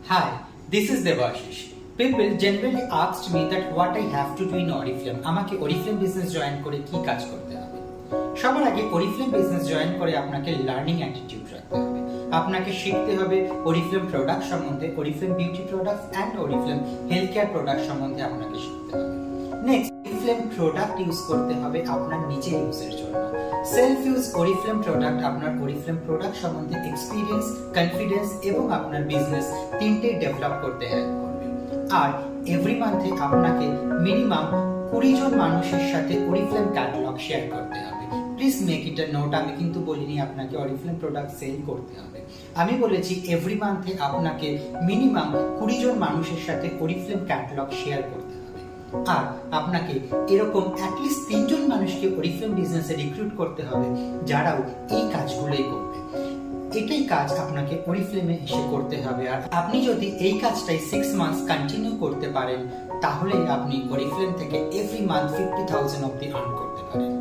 Hi, this is Devashish. People generally asked me that what I have to do in Oriflame. আমাকে Oriflame business join করে কি কাজ করতে হবে? সবার আগে Oriflame business join করে আপনাকে লার্নিং অ্যাটিটিউড রাখতে হবে। আপনাকে শিখতে হবে Oriflame প্রোডাক্ট সম্বন্ধে, Oriflame beauty products and Oriflame health care product সম্বন্ধে আপনাকে শিখতে হবে। নেক্সট, Oriflame প্রোডাক্ট ইউজ করতে হবে আপনার নিজের ইউজের জন্য। সেলফ ইউজ Oriflame প্রোডাক্ট আপনার Oriflame প্রোডাক্ট সম্বন্ধে এক্সপিরিয়েন্স, কনফিডেন্স এবং আপনার বিজনেস তিনটে ডেভেলপ করতে হেল্প করবে। আর এভরি মান্থে আপনাকে মিনিমাম 20 জন মানুষের সাথে Oriflame ক্যাটালগ শেয়ার করতে হবে। Please make it a note, আমি কিন্তু বলিনি আপনাকে Oriflame প্রোডাক্ট সেল করতে হবে। আমি বলেছি এভরি মান্থে আপনাকে মিনিমাম 20 জন মানুষের সাথে Oriflame ক্যাটালগ শেয়ার করতে হবে। আর আপনাকে এরকম অ্যাটলিস্ট 3 জন মানুষকে Oriflame বিজনেসে রিক্রুট করতে হবে যারাও এই কাজগুলোই করবে। এটাই কাজ আপনাকে Oriflame এ এসে করতে হবে। আর আপনি যদি এই কাজটাই 6 মান্থস কন্টিনিউ করতে পারেন তাহলেই আপনি Oriflame থেকে এভরি মান্থ 50,000 অবধি আর্ন করতে পারেন।